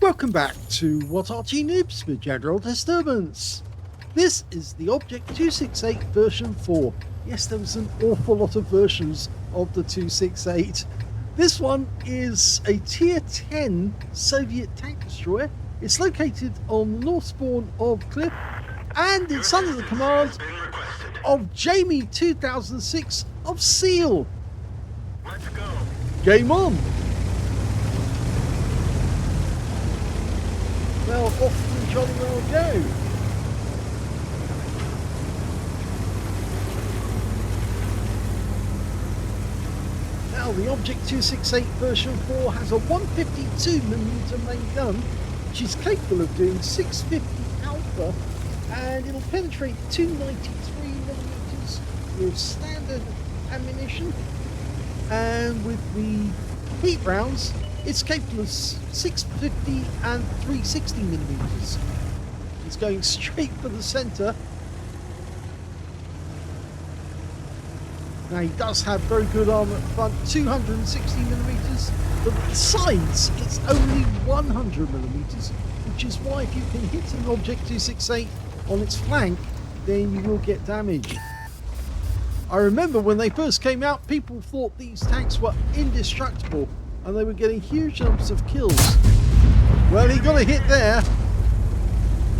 Welcome back to What Arty Noobs with General Disturbance. This is the Object 268 version 4. Yes, there was an awful lot of versions of the 268. This one is a tier 10 Soviet tank destroyer. It's located on the north spawn of Cliff, and it's under the command of Jamie2006 of S3AL. Let's go. Game on! Well, off and jolly well go. Now, the Object 268 version 4 has a 152mm main gun, which is capable of doing 650 alpha, and it'll penetrate 293mm with standard ammunition, and with the heat rounds, it's capable of 650 and 360mm. It's going straight for the centre. Now, he does have very good armour at the front, 260mm, but at the sides it's only 100mm, which is why if you can hit an Object 268 on its flank, then you will get damage. I remember when they first came out, people thought these tanks were indestructible and they were getting huge numbers of kills. Well, he got a hit there.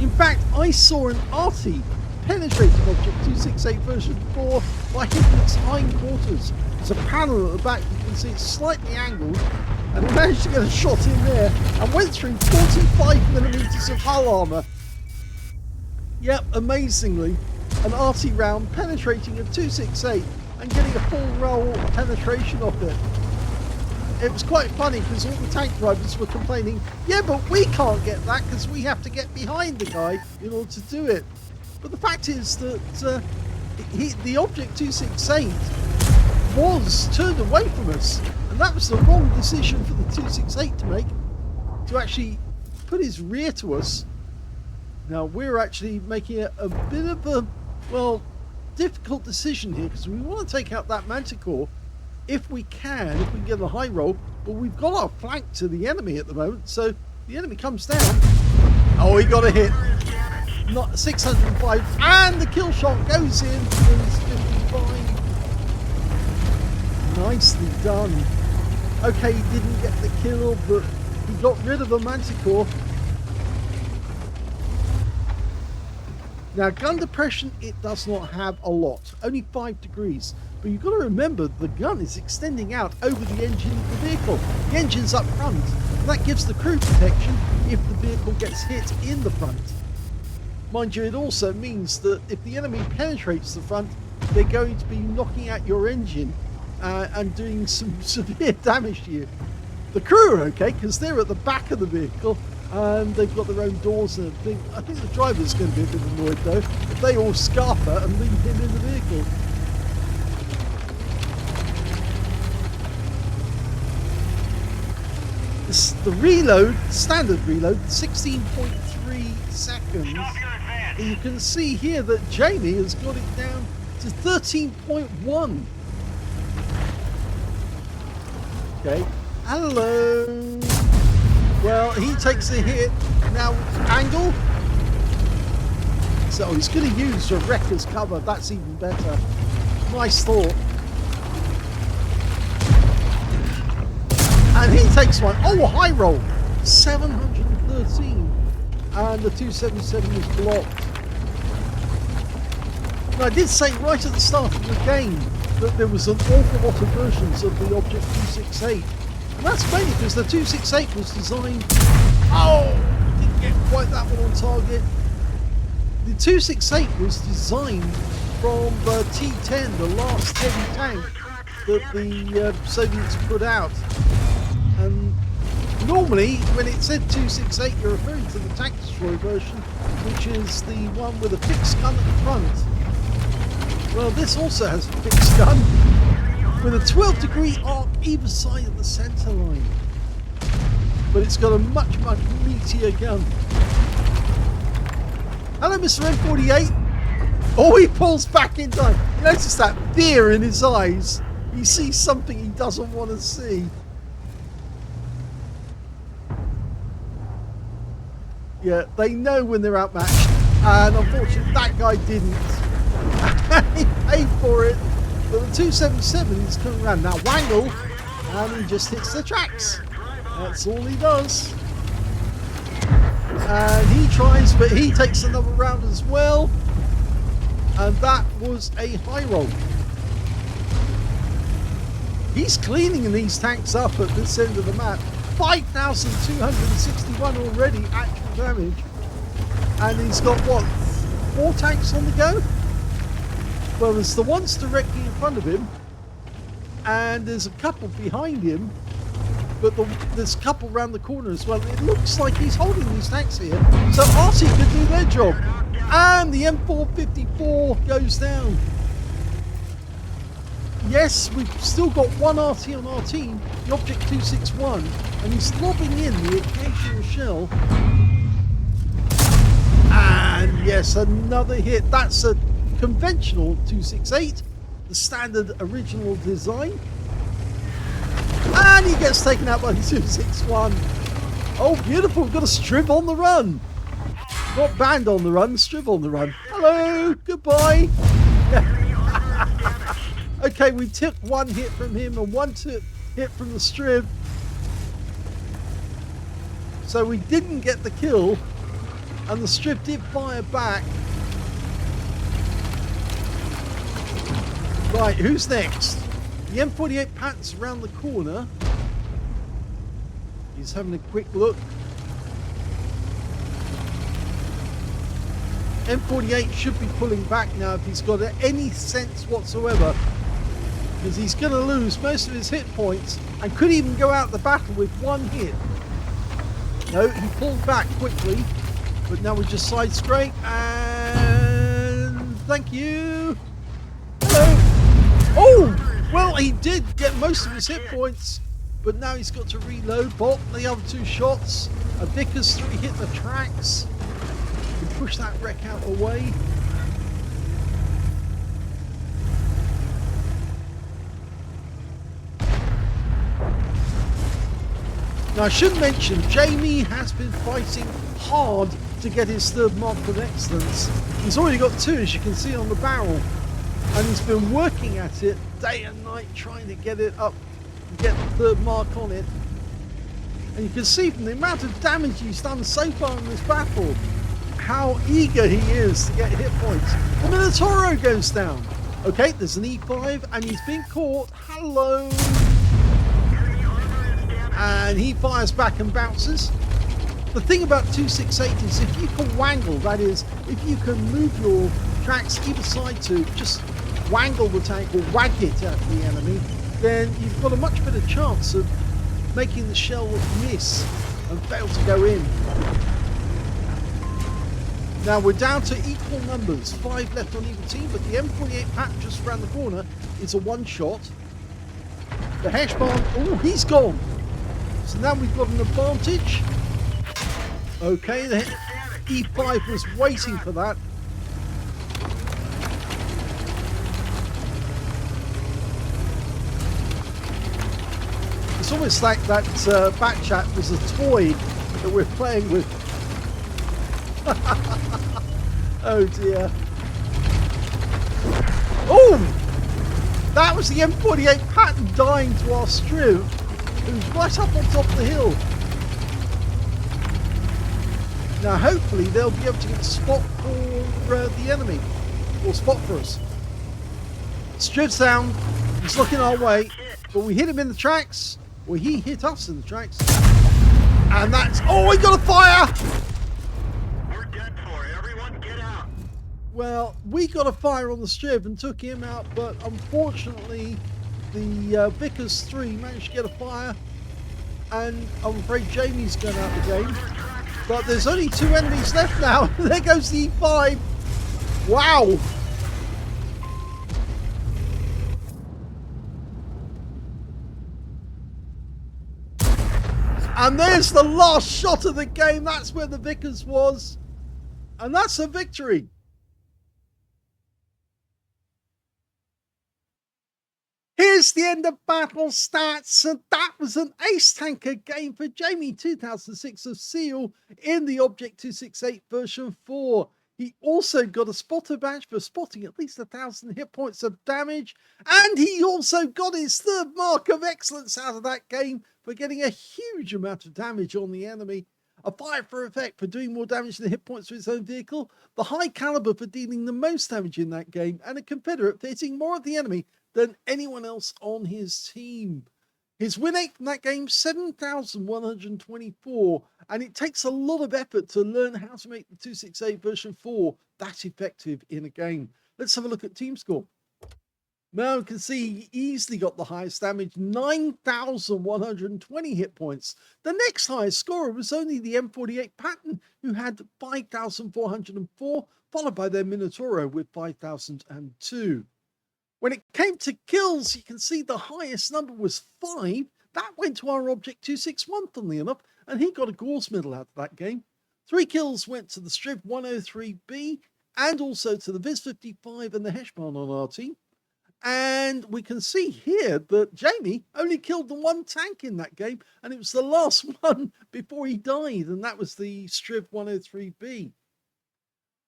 In fact, I saw an Arty penetrate an Object 268 version 4 by hitting its hindquarters. There's a panel at the back, you can see it's slightly angled, and he managed to get a shot in there and went through 45mm of hull armour. Yep, amazingly, an Arty round penetrating a 268 and getting a full roll penetration off it. It was quite funny because all the tank drivers were complaining, yeah, but we can't get that because we have to get behind the guy in order to do it. But the fact is that the Object 268 was turned away from us, and that was the wrong decision for the 268 to make, to actually put his rear to us. Now, we're actually making a bit of a, well, difficult decision here because we want to take out that Manticore if we can get a high roll, but we've got our flank to the enemy at the moment, so the enemy comes down. Oh, he got a hit. Not 605, and the kill shot goes in for 55. Nicely done. Okay, he didn't get the kill, but he got rid of the Manticore. Now, gun depression, it does not have a lot, only 5 degrees. But you've got to remember, the gun is extending out over the engine of the vehicle. The engine's up front, and that gives the crew protection if the vehicle gets hit in the front. Mind you, it also means that if the enemy penetrates the front, they're going to be knocking out your engine and doing some severe damage to you. The crew are okay, because they're at the back of the vehicle, and they've got their own doors and everything. I think the driver's going to be a bit annoyed though if they all scarper and leave him in the vehicle. The reload, standard reload, 16.3 seconds. And you can see here that Jamie has got it down to 13.1. Okay, hello. Well, he takes a hit. Now, angle. So he's going to use a wrecker's cover. That's even better. Nice thought. And he takes one. Oh, high roll. 713. And the 277 is blocked. Now, I did say right at the start of the game that there was an awful lot of versions of the Object 268. And that's mainly because the 268 was designed... Oh! Didn't get quite that one on target. The 268 was designed from the T-10, the last heavy tank that the Soviets put out. And normally, when it said 268, you're referring to the tank destroyer version, which is the one with a fixed gun at the front. Well, this also has a fixed gun, with a 12-degree arc either side of the centre line. But it's got a much, much meatier gun. Hello, Mr. M48. Oh, he pulls back in time. You notice that fear in his eyes. He sees something he doesn't want to see. Yeah, they know when they're outmatched, and unfortunately that guy didn't. He paid for it, but the 277 is coming around. Now Wangle, and he just hits the tracks. That's all he does. And he tries, but he takes another round as well. And that was a high roll. He's cleaning these tanks up at this end of the map. 5,261 already actual damage. And he's got, what, 4 tanks on the go? Well, there's the ones directly in front of him. And there's a couple behind him. But there's a couple around the corner as well. It looks like he's holding these tanks here. So Arty could do their job. And the M454 goes down. Yes, we've still got one Arty on our team, the Object 261, and he's lobbing in the occasional shell. And yes, another hit. That's a conventional 268, the standard original design. And he gets taken out by the 261. Oh, beautiful. We've got a Striv on the run. Not banned on the run, Striv on the run. Hello, goodbye. Okay, we took one hit from him and one hit from the Striv. So we didn't get the kill, and the Striv did fire back. Right, who's next? The M48 Pat's around the corner. He's having a quick look. M48 should be pulling back now if he's got any sense whatsoever, because he's going to lose most of his hit points and could even go out the battle with one hit. No, he pulled back quickly, but now we just side scrape and thank you. Hello. Oh, well, he did get most of his hit points, but now he's got to reload. Bot the other 2 shots. A Vickers 3 hit the tracks. He push that wreck out of the way. Now I should mention, Jamie has been fighting hard to get his 3rd mark of excellence. He's already got 2, as you can see on the barrel, and he's been working at it day and night trying to get it up and get the 3rd mark on it. And you can see from the amount of damage he's done so far in this battle how eager he is to get hit points. The Minotauro goes down. Okay, there's an E5 and he's been caught. Hello. And he fires back and bounces. The thing about 268 is if you can wangle, that is, if you can move your tracks either side to just wangle the tank or wag it at the enemy, then you've got a much better chance of making the shell miss and fail to go in. Now we're down to equal numbers, 5 left on either team, but the M48 Pat just around the corner is a 1-shot. The Heshbon, oh, he's gone. So now we've got an advantage. Okay, the E5 was waiting for that. It's almost like that back chat was a toy that we're playing with. Oh dear. Oh! That was the M48 Patton dying to our Striv, who's right up on top of the hill. Now hopefully they'll be able to get a spot for the enemy, or spot for us. Striv's down, he's looking our way, but we hit him in the tracks, or he hit us in the tracks. And that's, oh, we got a fire! We're dead for it. Everyone get out. Well, we got a fire on the Striv and took him out, but unfortunately the Vickers 3 managed to get a fire, and I'm afraid Jamie's going out the game. But there's only 2 enemies left now. There goes the E5. Wow. And there's the last shot of the game. That's where the Vickers was. And that's a victory. Here's the end of battle stats, and that was an ace tanker game for Jamie2006 of S3AL in the Object 268 version 4. He also got a spotter badge for spotting at least 1,000 hit points of damage, and he also got his third mark of excellence out of that game for getting a huge amount of damage on the enemy. A fire for effect for doing more damage than hit points to his own vehicle, the high caliber for dealing the most damage in that game, and a Confederate for hitting more of the enemy than anyone else on his team. His win rate from that game, 7,124, and it takes a lot of effort to learn how to make the 268 version 4 that effective in a game. Let's have a look at team score. Now you can see he easily got the highest damage, 9,120 hit points. The next highest scorer was only the M48 Patton, who had 5,404, followed by their Minotauro with 5,002. When it came to kills, you can see the highest number was 5. That went to our Object 261, funnily enough, and he got a Gauze medal out of that game. 3 kills went to the Striv 103B and also to the Viz 55 and the Heshman on our team. And we can see here that Jamie only killed the 1 tank in that game, and it was the last one before he died, and that was the Striv 103B.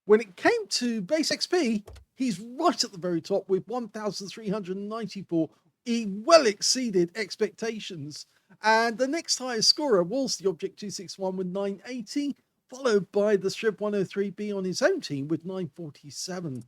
When it came to base XP, he's right at the very top with 1,394. He well exceeded expectations. And the next highest scorer was the Object 261 with 980, followed by the Striv 103B on his own team with 947.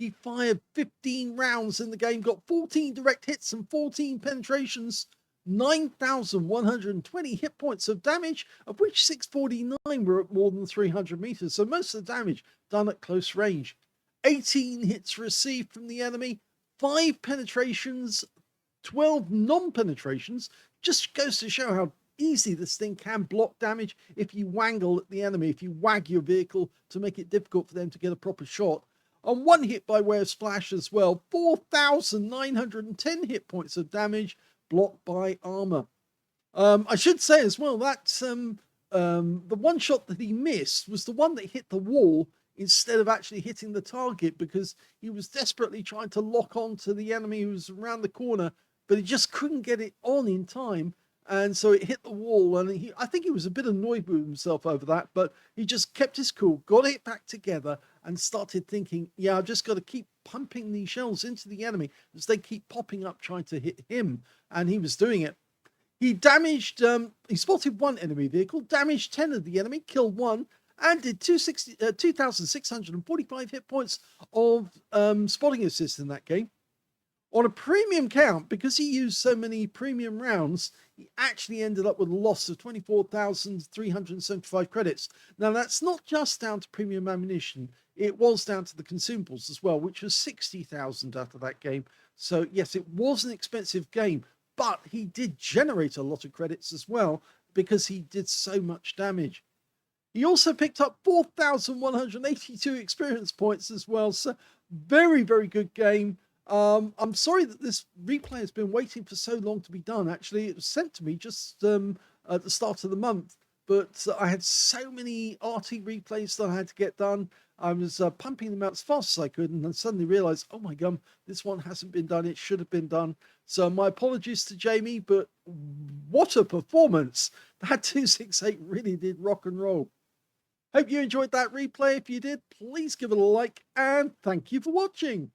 He fired 15 rounds in the game, got 14 direct hits and 14 penetrations, 9,120 hit points of damage, of which 649 were at more than 300 meters. So most of the damage done at close range. 18 hits received from the enemy, 5 penetrations, 12 non-penetrations. Just goes to show how easy this thing can block damage if you wangle at the enemy, if you wag your vehicle to make it difficult for them to get a proper shot. And 1 hit by way of splash as well, 4,910 hit points of damage blocked by armor. I should say as well that the one shot that he missed was the one that hit the wall instead of actually hitting the target, because he was desperately trying to lock on to the enemy who was around the corner, but he just couldn't get it on in time. And so it hit the wall, and I think he was a bit annoyed with himself over that, but he just kept his cool, got it back together, and started thinking, yeah, I've just got to keep pumping these shells into the enemy as they keep popping up trying to hit him. And he was doing it. He damaged, he spotted 1 enemy vehicle, damaged 10 of the enemy, killed 1, and did 2,645 hit points of spotting assist in that game. On a premium count, because he used so many premium rounds, he actually ended up with a loss of 24,375 credits. Now, that's not just down to premium ammunition. It was down to the consumables as well, which was 60,000 out of that game. So, yes, it was an expensive game, but he did generate a lot of credits as well because he did so much damage. He also picked up 4,182 experience points as well. So, very, very good game. I'm sorry that this replay has been waiting for so long to be done. Actually, it was sent to me just at the start of the month, but I had so many Arty replays that I had to get done. I was pumping them out as fast as I could, and then suddenly realized, oh my God, this one hasn't been done. It should have been done. So my apologies to Jamie, but what a performance. That 268 really did rock and roll. Hope you enjoyed that replay. If you did, please give it a like, and thank you for watching.